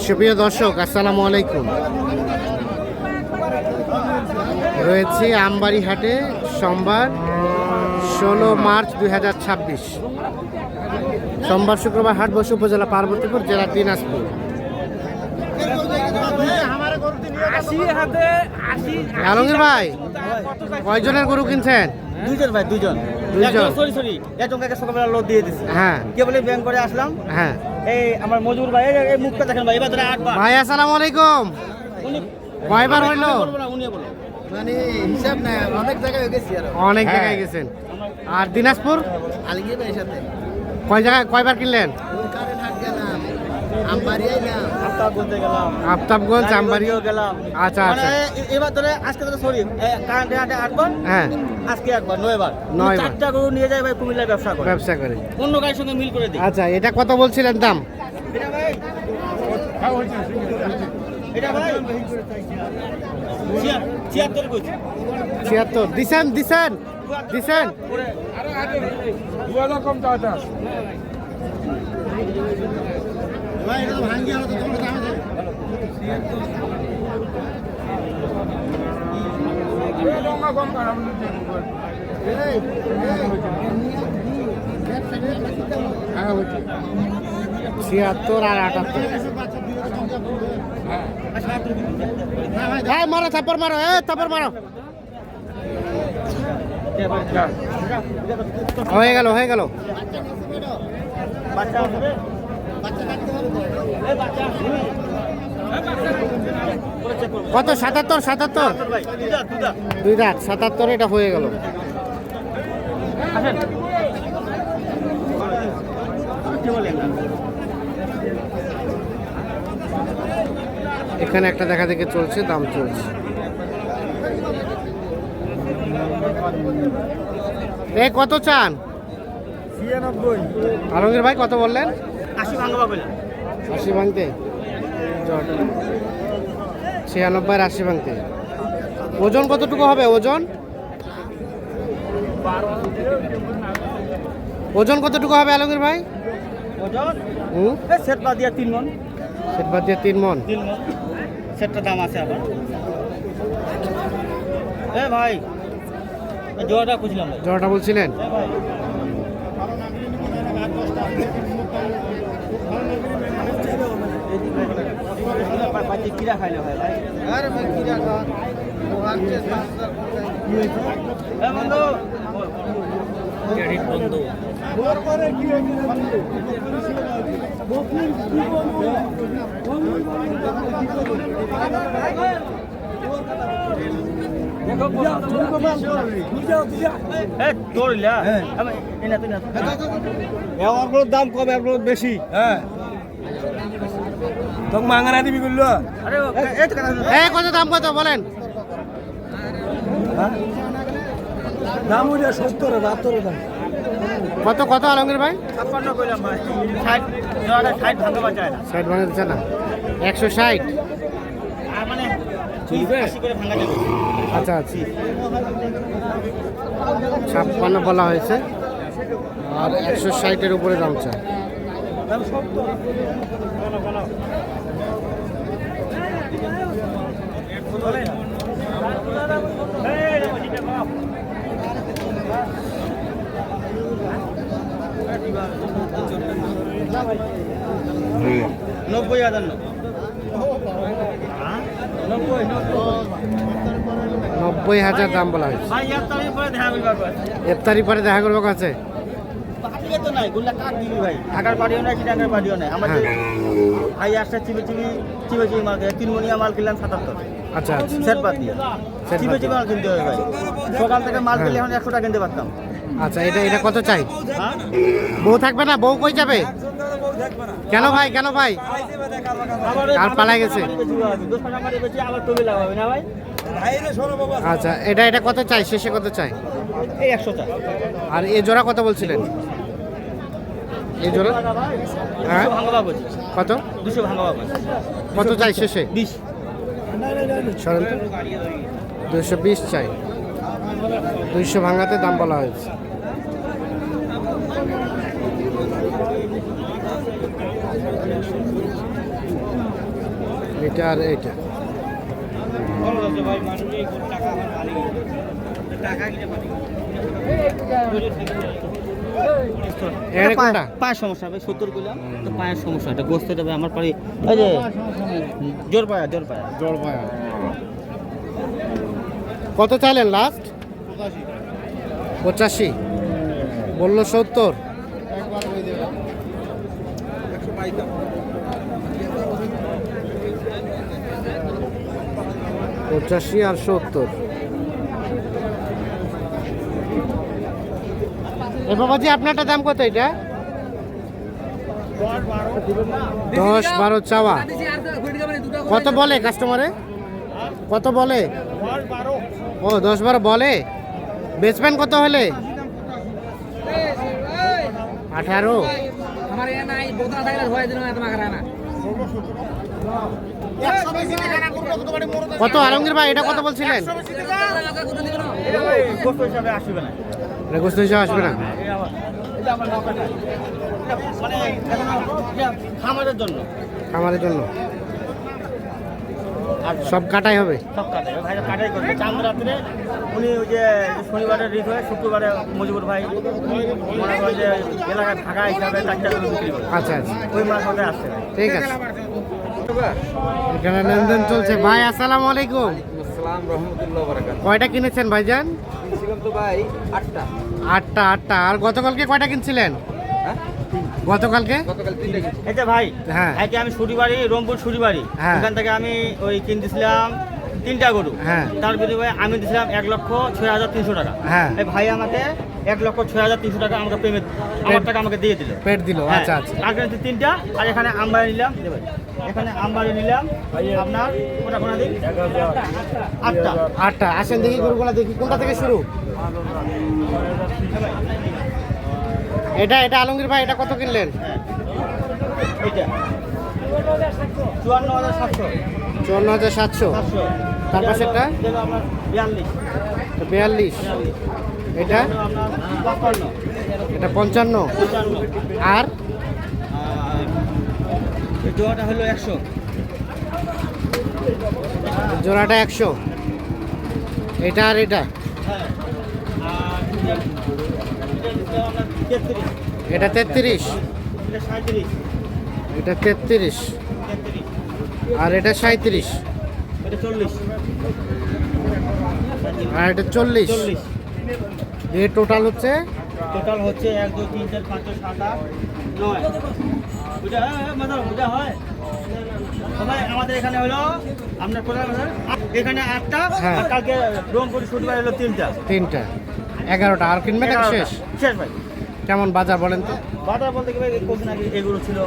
সুপ্রিয় দর্শক, আসসালামু আলাইকুম। রয়েছে আমবাড়ি হাটে সোমবার 16 মার্চ 2026। সোমবার শুক্রবার হাট বসে উপজেলা পার্বতীপুর, জেলা দিনাজপুর। আলমগীর ভাই, কয়জনের গরু কিনছেন? দুইজন ভাই, দুইজন। সরি সরি, এটঙ্কাকে সকালবেলা লোড দিয়ে দিছি। হ্যাঁ, কে বলে ব্যাংক করে আসলাম। হ্যাঁ, এই আমার মজুর ভাই, এই মুখটা দেখেন ভাই, এবার ধরে 8 বার। ভাই আসসালামু আলাইকুম। উনি কয়বার হইলো? উনি বলো, মানে হিসাব না, অনেক জায়গায় গেছি আর অনেক জায়গায় গেছেন। আর দিনাজপুর আলগি ভাই সাথে কয় জায়গায় কয়বার কিনলেন? কারেন্ট হাট গেলাম, আমবাড়ি আইলাম, আফতাবগঞ্জে গেলাম, আফতাবগঞ্জ, আমবাড়িও গেলাম। আচ্ছা মানে আচ্ছা, এবার ধরে আজকে ধরে সরি, কারেন্ট হাটে 8 বার, হ্যাঁ, আজকে একবার 9 বার। 9 বার। 4টা গরু নিয়ে যায় ভাই, কুমিল্লায় ব্যবসা করে, ব্যবসা করে। অন্য গাড়ির সঙ্গে মিল করে দিই। আচ্ছা, এটা কত বলছিলেন দাম? এটা ভাই, এটা ভাই 76 কইছি। 76 দিছেন দিছেন দিছেন। ভাই এটা ভাঙ্গি হলো তো তোমরা দাম আছে। ছিয়াত্তর আর 78। হ্যাঁ, মারো থাপ্পড় মারো, থাপ্পড় মারো। হয়ে গেল হয়ে গেল। বাচ্চা হবে, বাচ্চা কাটতে হবে, এই বাচ্চা কত? 77 77 ভাই, দুধা দুধা 2 দাঁত 77, এটা হয়ে গেল। আসেন কি বলেন? এখানে একটা দেখা দেখে চলছে, দাম চলছে। কত চান? 96 আলমগীর ভাই কত বললেন? 80 ভাঙবা বললাম। 80 ভাঙতে? 96 আর 80 ভাঙতে। ওজন কতটুকু হবে? ওজন কতটুকু হবে আলমগীর ভাই? ওজন এই সেট বাদ দিয়া 3 মণ। সেট বাদ দিয়ে 3 মণ। 3 মণ সেটটা দাম আছে আবার। এ ভাই, এই জোড়াটা খুঁজলাম ভাই। জোড়াটা বলছিলেন? এ ভাই, পাতি কিরা খাইলে ভাই ভাই। আরে ভাই কিরা খা। এ বন্ধু, ক্রেডিট বন্ধু। দাম কম, এর বেশি। হ্যাঁ, তোকে মাঙ্গানা দিবি করলো। কত দাম কত বলেন? দাম ওই 70 72 দাম। কত কত আলমগীর ভাই? 56 কইলাম ভাই। 60 জোড়াটা 60 ভাঙতে চায় না। 60 ভাঙা দিচ্ছে না? 160। আর মানে 80 করে ভাঙা যাবে। আচ্ছা আচ্ছা, 56 বলা হয়েছে আর 160-এর উপরে দাম চায়। নব্বই হাজার 90,000 দাম বলা হয়েছে। ভাই ইয়ার তারিখ পরে দেখা করবার পর ইফতারি পরে দেখা করবো কাছে। বাকিয়ে তো নাই, গুলা কাট দিবি ভাই। ঢাকার বাড়িও নাই, চিটাঙ্গের বাড়িও নাই। আমার যে ভাই আসছে চিবে মাল কিনে 3 মণিয়া মাল কিনলাম 77। আচ্ছা আচ্ছা, সেট বাদ দিয়ে সেট বাদ চিবে মাল কিনতে হবে ভাই। সকাল থেকে মাল কিনলে এখন 100 টাকা কিনতে পারতাম। আচ্ছা, এটা এটা কত চাই? হ্যাঁ, বউ থাকবে না? বউ কই যাবে? কেন ভাই কেন ভাই? আর পালাই গেছে। 10 টাকা মারি বেশি আবার তবে লাগাবে না ভাই। আচ্ছা, এটা এটা কত চাই? শেষে কত চাই? এই 100 টাকা। আর এই জোড়া কত বলছিলেন? এই জোড়া হ্যাঁ 200 ভাঙবা বলছি। কত? 200 ভাঙবা বলছি। কত চাই শেষে? 20। সরেন তো, 220 চাই। 200 ভাঙাতে দাম বলা হয়েছে। এটা আর এটা। এখানে কোনটা? পায়ের সমস্যা ভাই, 70 গুলো তো পায়ের সমস্যা, এটা গোস্ত দেবে আমার পারে। এই যে জোর পায়া জোর পায়া। কত চাইলেন লাস্ট? 85 বললো 70। পঁচাশি আর 70। এ বাবাজি আপনারটা দাম কত এটা? 10-12 চাওয়া। কত বলে কাস্টমারে? কত বলে? ও 10-12 বলে। বেচবেন কত হলে? 18। কত আলমগীর ভাই এটা কত বলছিলেন? গোস্ত হিসাবে আসবে না, এটা গোস্ত হিসাবে আসবে না। মানে খামারের জন্য, খামারের জন্য আর সব কাটাই হবে। সব কাটাই ভাই, কাটাই করবে। চাঁদ রাত্রে উনি ওই যে শনিবারের রিট হয়ে শুক্রবারে মজিবুর ভাই মনে হয় যে এলাকায় থাকা হিসাবে 4টা করে বিক্রি করে। আচ্ছা আচ্ছা, ওই মাছ হতে আসছে। ঠিক আছে। এখানে লেনদেন চলছে। ভাই আসসালামু আলাইকুম। আসসালাম রহমতুল্লাহ বারাকাতুহু। কয়টা কিনেছেন ভাইজান? কিনছিলাম তো ভাই 8টা। আটটা। আর গতকালকে কয়টা কিনছিলেন? হ্যাঁ, গতকালকে গতকাল 3টা কিনছি। এই যে ভাই, হ্যাঁ। আজকে আমি শুটিবাড়ি, রংপুর শুটিবাড়ি, হ্যাঁ। এখান থেকে আমি ওই কিনতেছিলাম 3টা গরু। হ্যাঁ। তার বিনিময়ে আমি দিয়েছিলাম 1,06,300 টাকা। হ্যাঁ। এই ভাই আমাকে 1,06,300 টাকা আমাকে পেমেন্ট, আমার টাকা আমাকে দিয়ে দিল। পেট দিল। হ্যাঁ, আচ্ছা আচ্ছা, আর কিনেছি 3টা। আর এখানে আমবাড়ি নিলাম, যে ভাই এখানে আমবাড়ি নিলাম আপনার কোটা দিন 8টা। আটটা। আসেন দেখি গরুগুলা দেখি, কোনটা থেকে শুরু? এটা আলমগীর ভাই এটা কত কিনলেন? এইটা 54,700। 54,700। তার পাশেরটা? এটা আপনার 42। 42। এটা? আপনার 55। এটা 55। 55। আর এই জোড়াটা হলো 100। জোড়াটা 100। এটা আর এটা? হ্যাঁ। আর এটা আপনার 33। এটা 33। এটা 37। এটা 33। 33। আর এটা 37। এটা 40। আর এটা 40। 40। এর টোটাল হচ্ছে? টোটাল হচ্ছে 1 2 3 4 5 6 7 8 9। ওটা মানে ওটা হয় সবাই আমাদের এখানে হলো আপনার কোথায় এখানে 8টা। হ্যাঁ। আর কালকে রংপুর শুটবার হলো 3টা। 3টা। 11টা। আর কিনবে নাকি শেষ? শেষ ভাই। কেমন বাজার বলেন তো? বাজার বলতে কি ভাই, কদিন আগে এগুলো ছিল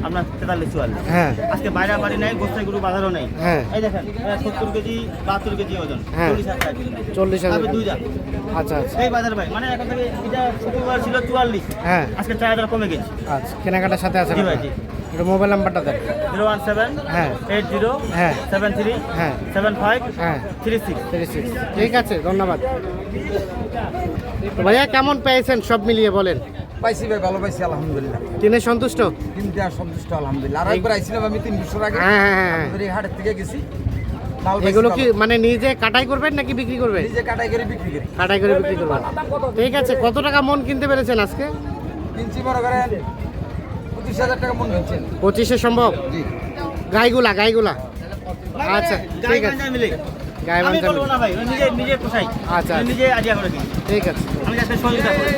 আপনার 43-44। হ্যাঁ। আজকে বাইরে বাড়ি নাই, গোস্তের গরু বাজারও নেই। হ্যাঁ। এই দেখেন 70 কেজি 72 কেজি ওজন। হ্যাঁ। 40,000 টাকা। 40,000। আমি 2 দাম। আচ্ছা আচ্ছা। এই বাজার ভাই, মানে এখন থেকে এটা শুক্রবার ছিল 44, হ্যাঁ। আজকে 4,000 কমে গেছে। আচ্ছা, কেনাকাটার সাথে আছে? জি ভাই, জি। এটা মোবাইল নাম্বারটা দেন। 017 হ্যাঁ। 80 হ্যাঁ। 73 হ্যাঁ। 75 হ্যাঁ। 36। 36। ঠিক আছে, ধন্যবাদ। তো ভাইয়া কেমন পেয়েছেন সব মিলিয়ে বলেন? পাইছি ভাই, ভালো পাইছি আলহামদুলিল্লাহ। কিনে সন্তুষ্ট? কিনতে আর সন্তুষ্ট আলহামদুলিল্লাহ। আর একবার আইছিলাম আমি 3 বছর আগে। হ্যাঁ, হ্যাঁ, হ্যাঁ। আপনাদের এই হাটের থেকে গেছি। মাল পাইছি এগুলো কি ভালো। মানে নিজে কাটাই করবেন নাকি বিক্রি করবেন? নিজে কাটাই করে বিক্রি করি। কাটাই করে বিক্রি করবেন। ঠিক আছে, কত টাকা মন কিনতে পেরেছেন আজকে? কিনছি মনে করেন 25,000 টাকা মন কিনছেন। 25-এ সম্ভব? জি। গাইগুলা। আচ্ছা, ঠিক আছে। মিলে গায়ে আমি বান্ধা বলবো না ভাই, নিজে নিজে পোষাই। আচ্ছা, আচ্ছা। নিজে আইডিয়া করে দিই। ঠিক আছে। আমি আজকে সহযোগিতা করি।